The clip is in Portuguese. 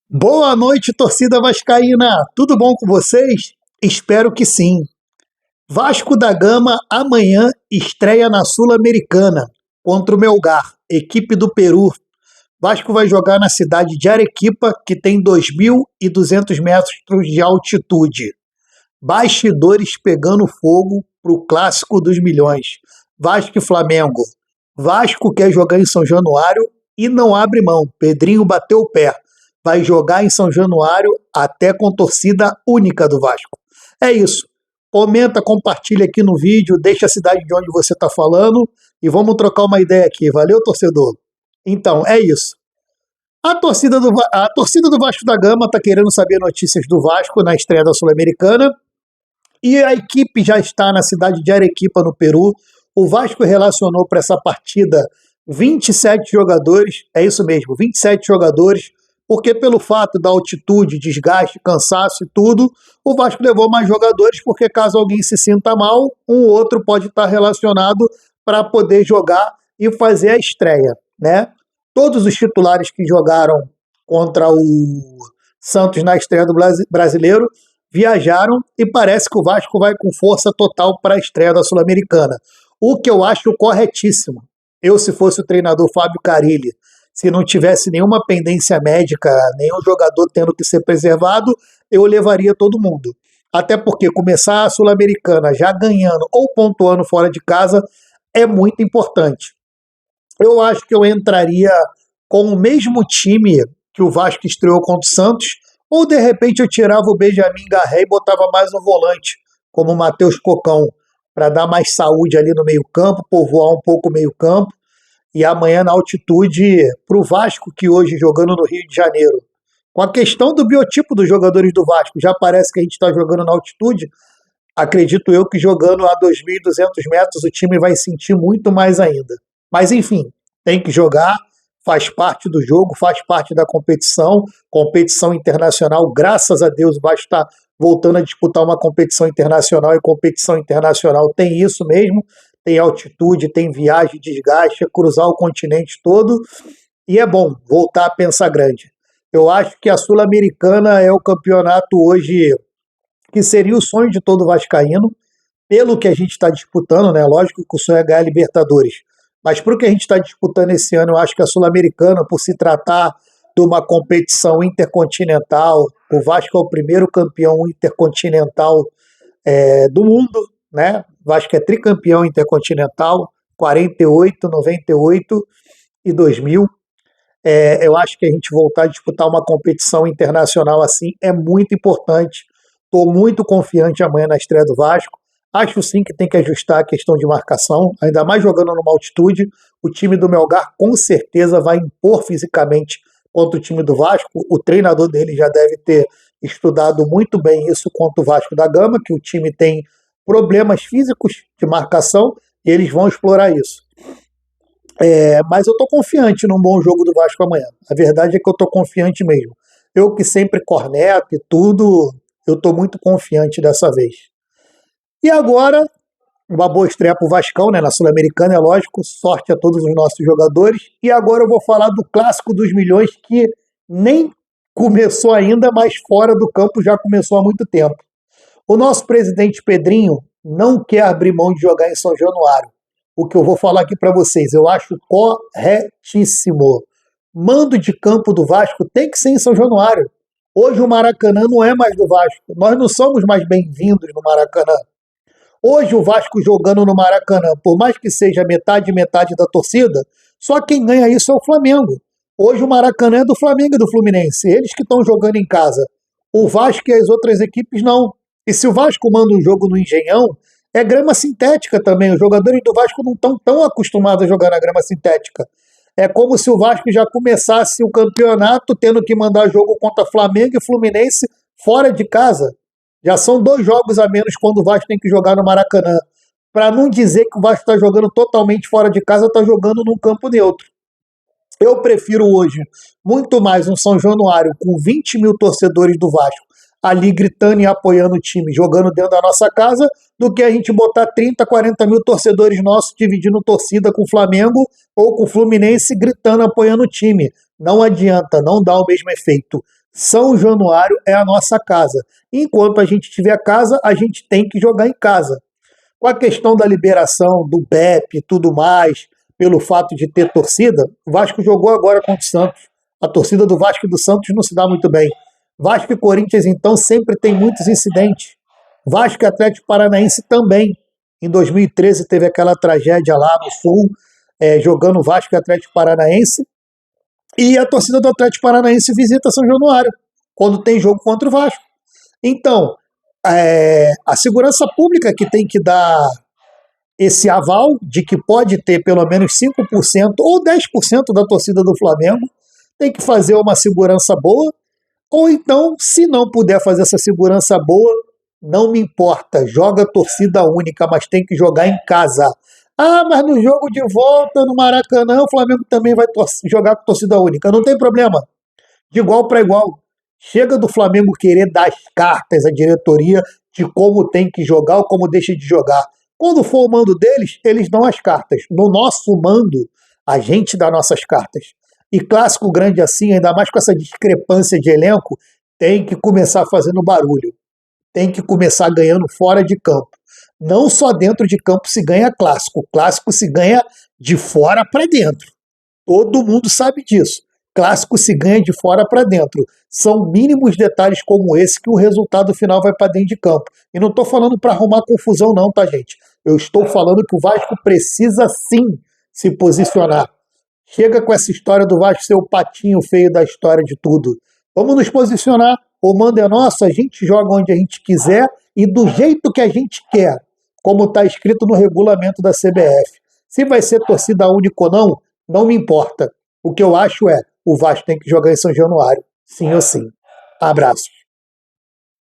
Boa noite, torcida vascaína. Tudo bom com vocês? Espero que sim. Vasco da Gama amanhã estreia na Sul-Americana contra o Melgar, equipe do Peru. Vasco vai jogar na cidade de Arequipa, que tem 2.200 metros de altitude. Bastidores pegando fogo para o clássico dos milhões. Vasco e Flamengo. Vasco quer jogar em São Januário e não abre mão. Pedrinho bateu o pé. Vai jogar em São Januário até com torcida única do Vasco. É isso. Comenta, compartilha aqui no vídeo, deixa a cidade de onde você está falando e vamos trocar uma ideia aqui. Valeu, torcedor? Então, é isso. A torcida do Vasco da Gama está querendo saber notícias do Vasco na estreia da Sul-Americana e a equipe já está na cidade de Arequipa, no Peru. O Vasco relacionou para essa partida 27 jogadores, é isso mesmo, 27 jogadores, porque pelo fato da altitude, desgaste, cansaço e tudo, o Vasco levou mais jogadores, porque caso alguém se sinta mal, um ou outro pode estar relacionado para poder jogar e fazer a estreia, né? Todos os titulares que jogaram contra o Santos na estreia do Brasileiro viajaram e parece que o Vasco vai com força total para a estreia da Sul-Americana, o que eu acho corretíssimo. Eu, se fosse o treinador Fábio Carille, se não tivesse nenhuma pendência médica, nenhum jogador tendo que ser preservado, eu levaria todo mundo. Até porque começar a Sul-Americana já ganhando ou pontuando fora de casa é muito importante. Eu acho que eu entraria com o mesmo time que o Vasco estreou contra o Santos, ou de repente eu tirava o Benjamin Garré e botava mais um volante, como o Matheus Cocão, para dar mais saúde ali no meio-campo, povoar um pouco o meio-campo. E amanhã na altitude, para o Vasco, que hoje jogando no Rio de Janeiro, com a questão do biotipo dos jogadores do Vasco, já parece que a gente está jogando na altitude, acredito eu que jogando a 2.200 metros o time vai sentir muito mais ainda. Mas enfim, tem que jogar, faz parte do jogo, faz parte da competição internacional, graças a Deus o Vasco está voltando a disputar uma competição internacional, e competição internacional tem isso mesmo, tem altitude, tem viagem, desgaste, é cruzar o continente todo, e é bom voltar a pensar grande. Eu acho que a Sul-Americana é o campeonato hoje que seria o sonho de todo vascaíno, pelo que a gente está disputando, né? Lógico que o sonho é ganhar a Libertadores, mas para o que a gente está disputando esse ano, eu acho que a Sul-Americana, por se tratar de uma competição intercontinental, o Vasco é o primeiro campeão intercontinental do mundo, né? O Vasco é tricampeão intercontinental, 48, 98 e 2000. Eu acho que a gente voltar a disputar uma competição internacional assim é muito importante. Estou muito confiante amanhã na estreia do Vasco. Acho sim que tem que ajustar a questão de marcação, ainda mais jogando numa altitude. O time do Melgar com certeza vai impor fisicamente contra o time do Vasco. O treinador dele já deve ter estudado muito bem isso contra o Vasco da Gama, que o time tem problemas físicos de marcação e eles vão explorar isso. Mas eu estou confiante num bom jogo do Vasco amanhã. A verdade é que eu estou confiante mesmo. Eu que sempre corneto e tudo, eu estou muito confiante dessa vez. E agora, uma boa estreia para o Vascão, né, na Sul-Americana, é lógico, sorte a todos os nossos jogadores. E agora eu vou falar do clássico dos milhões, que nem começou ainda, mas fora do campo já começou há muito tempo. O nosso presidente Pedrinho não quer abrir mão de jogar em São Januário. O que eu vou falar aqui para vocês, eu acho corretíssimo. Mando de campo do Vasco tem que ser em São Januário. Hoje o Maracanã não é mais do Vasco. Nós não somos mais bem-vindos no Maracanã. Hoje o Vasco jogando no Maracanã, por mais que seja metade da torcida, só quem ganha isso é o Flamengo. Hoje o Maracanã é do Flamengo e do Fluminense. Eles que estão jogando em casa. O Vasco e as outras equipes não. E se o Vasco manda um jogo no Engenhão, é grama sintética também. Os jogadores do Vasco não estão tão acostumados a jogar na grama sintética. É como se o Vasco já começasse o campeonato tendo que mandar jogo contra Flamengo e Fluminense fora de casa. Já são 2 jogos a menos quando o Vasco tem que jogar no Maracanã. Para não dizer que o Vasco está jogando totalmente fora de casa, está jogando num campo neutro. Eu prefiro hoje muito mais um São Januário com 20 mil torcedores do Vasco ali gritando e apoiando o time, jogando dentro da nossa casa, do que a gente botar 30, 40 mil torcedores nossos dividindo torcida com o Flamengo ou com o Fluminense gritando, apoiando o time. Não adianta, não dá o mesmo efeito. São Januário é a nossa casa. Enquanto a gente tiver casa, a gente tem que jogar em casa. Com a questão da liberação do BEP e tudo mais, pelo fato de ter torcida, o Vasco jogou agora contra o Santos. A torcida do Vasco e do Santos não se dá muito bem. Vasco e Corinthians, então, sempre tem muitos incidentes. Vasco e Atlético Paranaense também. Em 2013 teve aquela tragédia lá no Sul, jogando Vasco e Atlético Paranaense. E a torcida do Atlético Paranaense visita São Januário, quando tem jogo contra o Vasco. Então, a segurança pública que tem que dar esse aval de que pode ter pelo menos 5% ou 10% da torcida do Flamengo, tem que fazer uma segurança boa, ou então, se não puder fazer essa segurança boa, não me importa, joga torcida única, mas tem que jogar em casa. Ah, mas no jogo de volta no Maracanã o Flamengo também vai jogar com torcida única. Não tem problema, de igual para igual. Chega do Flamengo querer dar as cartas à diretoria de como tem que jogar ou como deixa de jogar. Quando for o mando deles, eles dão as cartas. No nosso mando, a gente dá nossas cartas. E clássico grande assim, ainda mais com essa discrepância de elenco, tem que começar fazendo barulho. Tem que começar ganhando fora de campo. Não só dentro de campo se ganha clássico. O clássico se ganha de fora para dentro. Todo mundo sabe disso. Clássico se ganha de fora para dentro. São mínimos detalhes como esse que o resultado final vai para dentro de campo. E não estou falando para arrumar confusão não, tá, gente? Eu estou falando que o Vasco precisa sim se posicionar. Chega com essa história do Vasco ser o patinho feio da história de tudo. Vamos nos posicionar. O mando é nosso, a gente joga onde a gente quiser e do jeito que a gente quer, como está escrito no regulamento da CBF. Se vai ser torcida única ou não, não me importa. O que eu acho o Vasco tem que jogar em São Januário, sim ou sim. Abraço.